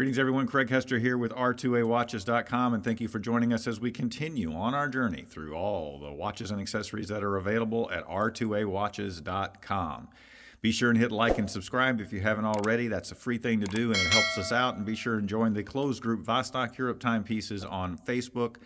Greetings everyone, Craig Hester here with R2AWatches.com, and thank you for joining us as we continue on our journey through all the watches and accessories that are available at R2AWatches.com. Be sure and hit like and subscribe if you haven't already. That's a free thing to do and it helps us out. And be sure and join the closed group Vostok Europe Timepieces on Facebook.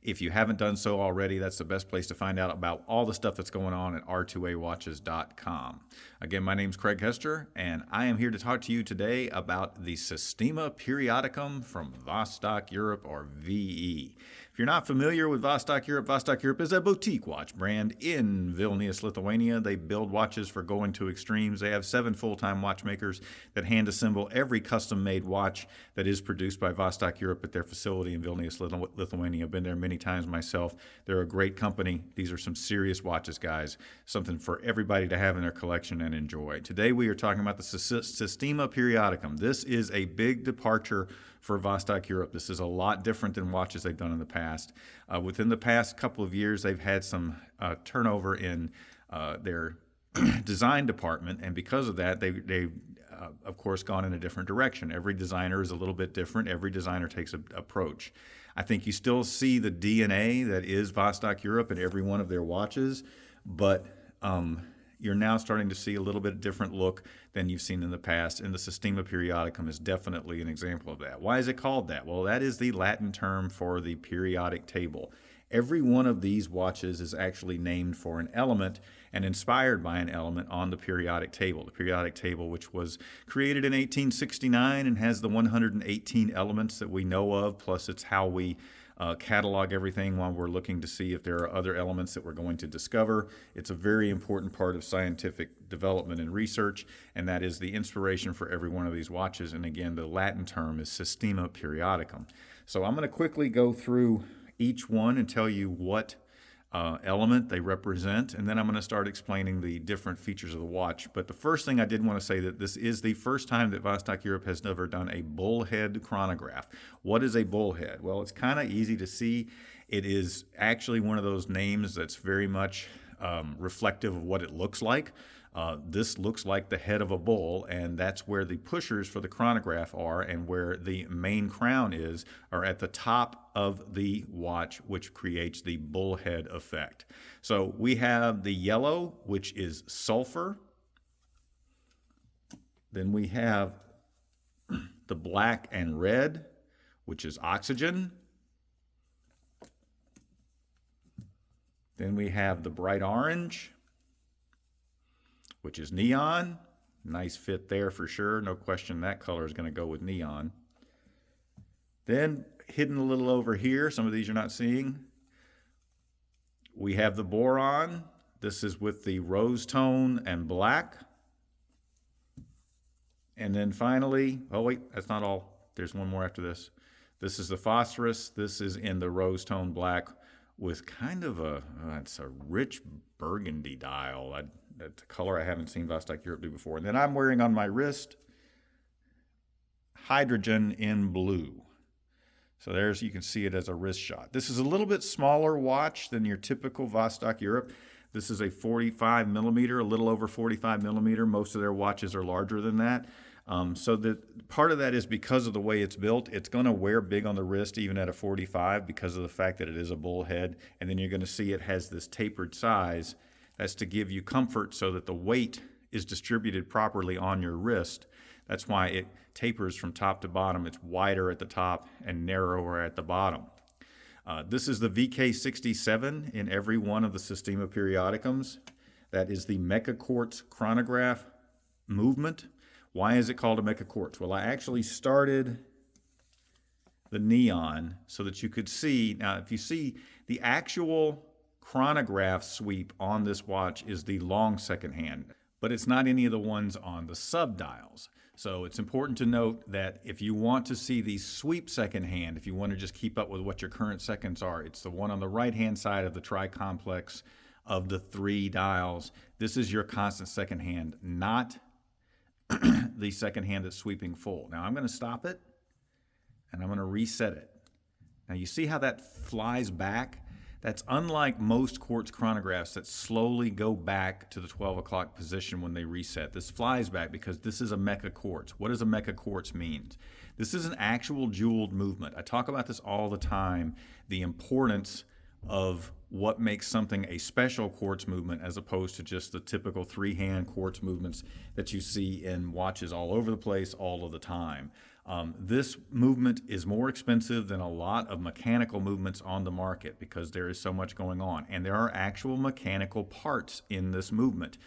If you haven't done so already, that's the best place to find out about all the stuff that's going on at R2AWatches.com. Again, my name's Craig Hester, and I am here to talk to you today about the Systema Periodicum from Vostok Europe, or VE. If you're not familiar with Vostok Europe is a boutique watch brand in Vilnius, Lithuania. They build watches for going to extremes. They have 7 full-time watchmakers that hand assemble every custom-made watch that is produced by Vostok Europe at their facility in Vilnius, Lithuania. I've been there many times myself. They're a great company. These are some serious watches, guys. Something for everybody to have in their collection and enjoy. Today we are talking about the Systema Periodicum. This is a big departure for Vostok Europe. This is a lot different than watches they've done in the past. Within the past couple of years, they've had some turnover in their design department, and because of that, they've of course gone in a different direction. Every designer is a little bit different. Every designer takes an approach. I think you still see the DNA that is Vostok Europe in every one of their watches, but you're now starting to see a little bit different look than you've seen in the past, and the Systema Periodicum is definitely an example of that. Why is it called that? Well, that is the Latin term for the periodic table. Every one of these watches is actually named for an element and inspired by an element on the periodic table. The periodic table, which was created in 1869 and has the 118 elements that we know of, plus it's how we catalog everything while we're looking to see if there are other elements that we're going to discover. It's a very important part of scientific development and research, and that is the inspiration for every one of these watches. And again, the Latin term is Systema Periodicum. So I'm going to quickly go through each one and tell you what element they represent, and then I'm going to start explaining the different features of the watch. But the first thing I did want to say that this is the first time that Vostok Europe has ever done a bullhead chronograph. What is a bullhead? Well, it's kind of easy to see. It is actually one of those names that's very much reflective of what it looks like. This looks like the head of a bull, and that's where the pushers for the chronograph are, and where the main crown is, are at the top of the watch, which creates the bullhead effect. So we have the yellow, which is sulphur. Then we have the black and red, which is oxygen. Then we have the bright orange, which is neon. Nice fit there for sure. No question that color is going to go with neon. Then hidden a little over here, some of these you're not seeing, we have the boron. This is with the rose tone and black. And then finally, oh wait, that's not all. There's one more after this. This is the phosphorus. This is in the rose tone black with kind of it's a rich burgundy dial. That's a color I haven't seen Vostok Europe do before. And then I'm wearing on my wrist hydrogen in blue. So there's, you can see it as a wrist shot. This is a little bit smaller watch than your typical Vostok Europe. This is a 45 millimeter, a little over 45 millimeter. Most of their watches are larger than that. So part of that is because of the way it's built. It's going to wear big on the wrist even at a 45 because of the fact that it is a bullhead. And then you're going to see it has this tapered size. That's to give you comfort so that the weight is distributed properly on your wrist. That's why it tapers from top to bottom. It's wider at the top and narrower at the bottom. This is the VK67 in every one of the Systema Periodicums. That is the mecha-quartz chronograph movement. Why is it called a mecha-quartz? Well, I actually started the neon so that you could see. Now, if you see the actual chronograph sweep on this watch is the long second hand, but it's not any of the ones on the sub-dials. So it's important to note that if you want to see the sweep second hand, if you want to just keep up with what your current seconds are, it's the one on the right-hand side of the tri-complex of the 3 dials. This is your constant second hand, not the second hand that's sweeping full. Now I'm going to stop it, and I'm going to reset it. Now you see how that flies back? That's unlike most quartz chronographs that slowly go back to the 12 o'clock position when they reset. This flies back because this is a mecha-quartz. What does a mecha-quartz mean? This is an actual jeweled movement. I talk about this all the time, the importance of what makes something a special quartz movement as opposed to just the typical three-hand quartz movements that you see in watches all over the place all of the time. This movement is more expensive than a lot of mechanical movements on the market because there is so much going on, and there are actual mechanical parts in this movement.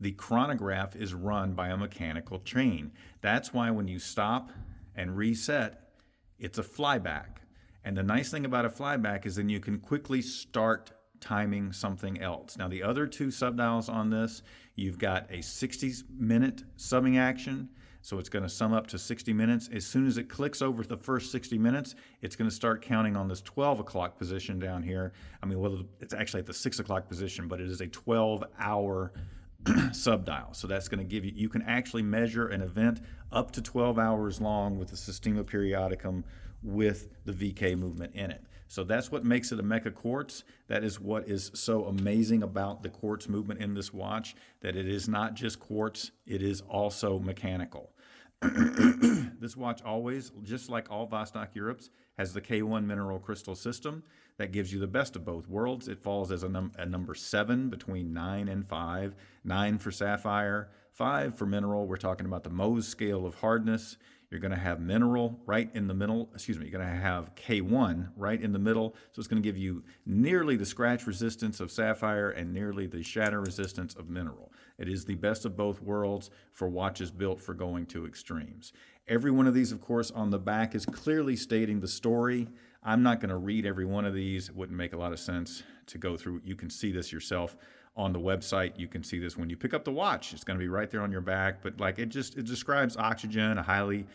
The chronograph is run by a mechanical chain. That's why when you stop and reset, it's a flyback. And the nice thing about a flyback is then you can quickly start timing something else. Now, the other two subdials on this, you've got a 60-minute summing action. So it's going to sum up to 60 minutes. As soon as it clicks over the first 60 minutes, it's going to start counting on this 12 o'clock position down here. I mean, well, it's actually at the 6 o'clock position, but it is a 12-hour subdial. So that's going to give you, you can actually measure an event up to 12 hours long with the Systema Periodicum with the VK movement in it. So that's what makes it a mecha-quartz. That is what is so amazing about the quartz movement in this watch, that it is not just quartz, it is also mechanical. This watch always, just like all Vostok Europes, has the K1 mineral crystal system that gives you the best of both worlds. It falls as a number 7 between 9 and 5. 9 for sapphire, 5 for mineral. We're talking about the Mohs scale of hardness. You're going to have mineral right in the middle. Excuse me, you're going to have K1 right in the middle. So it's going to give you nearly the scratch resistance of sapphire and nearly the shatter resistance of mineral. It is the best of both worlds for watches built for going to extremes. Every one of these, of course, on the back is clearly stating the story. I'm not going to read every one of these. It wouldn't make a lot of sense to go through. You can see this yourself on the website. You can see this when you pick up the watch. It's going to be right there on your back. But like it describes oxygen, a highly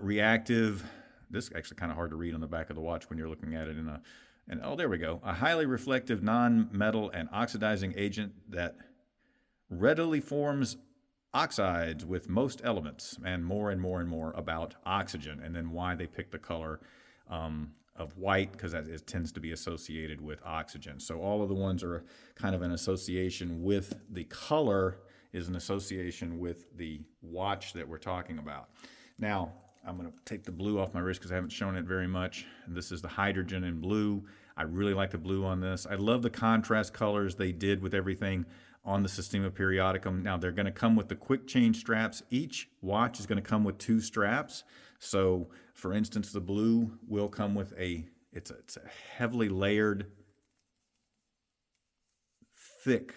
reactive. This is actually kind of hard to read on the back of the watch when you're looking at it oh, there we go. A highly reflective non-metal and oxidizing agent that readily forms oxides with most elements, and more and more and more about oxygen, and then why they pick the color of white, because it tends to be associated with oxygen. So all of the ones are kind of an association with the color, is an association with the watch that we're talking about. Now, I'm going to take the blue off my wrist because I haven't shown it very much. And this is the hydrogen in blue. I really like the blue on this. I love the contrast colors they did with everything on the Systema Periodicum. Now, they're going to come with the quick change straps. Each watch is going to come with 2 straps. So, for instance, the blue will come with it's a heavily layered, thick,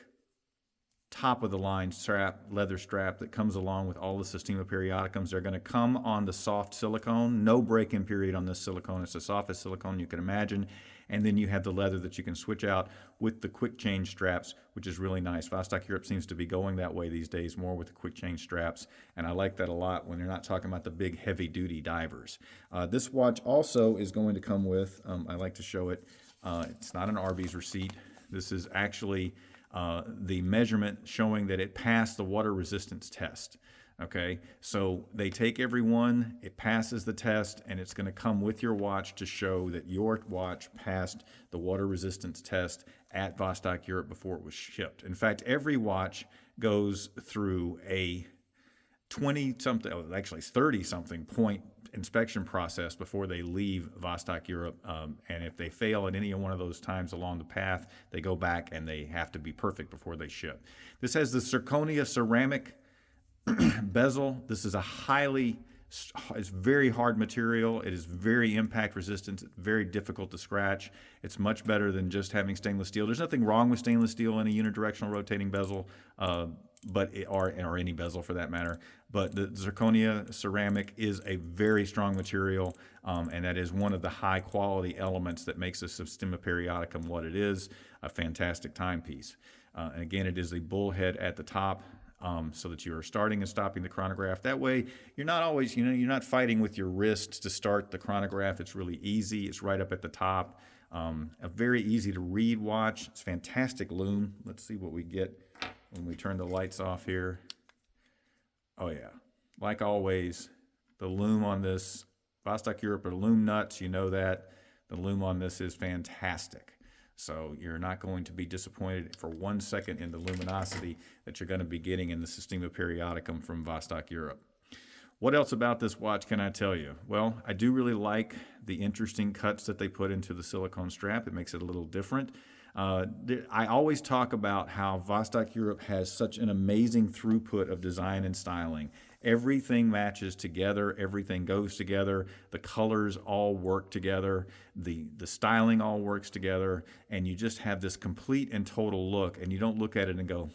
top-of-the-line strap, leather strap that comes along with all the Systema Periodicums. They're going to come on the soft silicone. No break-in period on this silicone. It's the softest silicone you can imagine. And then you have the leather that you can switch out with the quick change straps, which is really nice. Vostok Europe seems to be going that way these days, more with the quick change straps. And I like that a lot when they're not talking about the big heavy-duty divers. This watch also is going to come with, I like to show it, it's not an Arby's receipt. This is actually the measurement showing that it passed the water resistance test. Okay, so they take every one, it passes the test, and it's going to come with your watch to show that your watch passed the water resistance test at Vostok Europe before it was shipped. In fact, every watch goes through a 20-something, actually 30-something point inspection process before they leave Vostok Europe. And if they fail at any one of those times along the path, they go back and they have to be perfect before they ship. This has the zirconia ceramic bezel. This is it's very hard material. It is very impact resistant. It's very difficult to scratch. It's much better than just having stainless steel. There's nothing wrong with stainless steel in a unidirectional rotating bezel, or any bezel for that matter. But the zirconia ceramic is a very strong material, and that is one of the high quality elements that makes the Systema Periodicum what it is, a fantastic timepiece. And again, it is the bullhead at the top. So that you are starting and stopping the chronograph. That way, you're not always, you're not fighting with your wrist to start the chronograph. It's really easy. It's right up at the top. A very easy to read watch. It's fantastic lume. Let's see what we get when we turn the lights off here. Oh yeah, like always, the lume on this, Vostok Europe are lume nuts. You know that. The lume on this is fantastic. So you're not going to be disappointed for 1 second in the luminosity that you're going to be getting in the Systema Periodicum from Vostok, Europe. What else about this watch can I tell you? Well, I do really like the interesting cuts that they put into the silicone strap. It makes it a little different. I always talk about how Vostok Europe has such an amazing throughput of design and styling. Everything matches together, everything goes together, the colors all work together, the styling all works together, and you just have this complete and total look, and you don't look at it and go,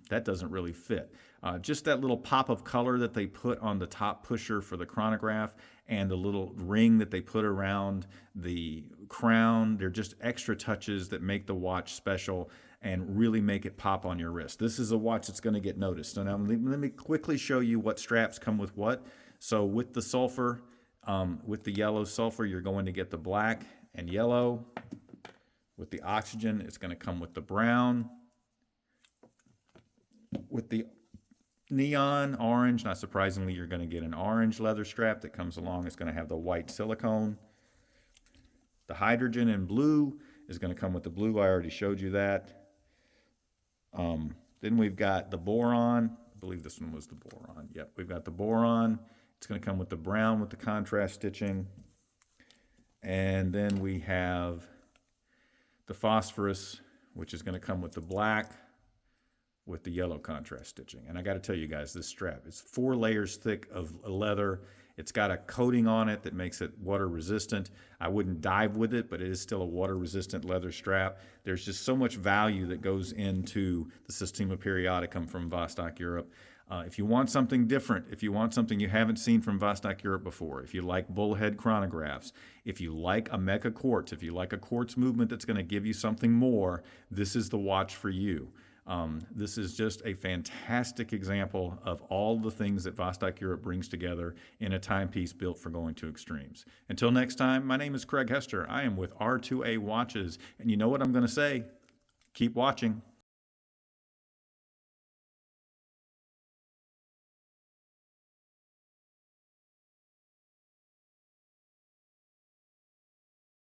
that doesn't really fit. Just that little pop of color that they put on the top pusher for the chronograph and the little ring that they put around the crown, they're just extra touches that make the watch special and really make it pop on your wrist. This is a watch that's going to get noticed. So now let me quickly show you what straps come with what. So with the sulphur, with the yellow sulphur, you're going to get the black and yellow. With the oxygen, it's going to come with the brown. With the neon orange, not surprisingly, you're going to get an orange leather strap that comes along. It's going to have the white silicone. The hydrogen and blue is going to come with the blue. I already showed you that. Then we've got the boron. I believe this one was the boron. Yep, we've got the boron. It's going to come with the brown with the contrast stitching. And then we have the phosphorus, which is going to come with the black with the yellow contrast stitching. And I got to tell you guys, this strap, it's 4 layers thick of leather. It's got a coating on it that makes it water resistant. I wouldn't dive with it, but it is still a water resistant leather strap. There's just so much value that goes into the Systema Periodicum from Vostok, Europe. If you want something different, if you want something you haven't seen from Vostok, Europe before, if you like Bullhead chronographs, if you like a mecha-quartz, if you like a quartz movement that's going to give you something more, this is the watch for you. This is just a fantastic example of all the things that Vostok Europe brings together in a timepiece built for going to extremes. Until next time, my name is Craig Hester. I am with R2A Watches, and you know what I'm going to say? Keep watching.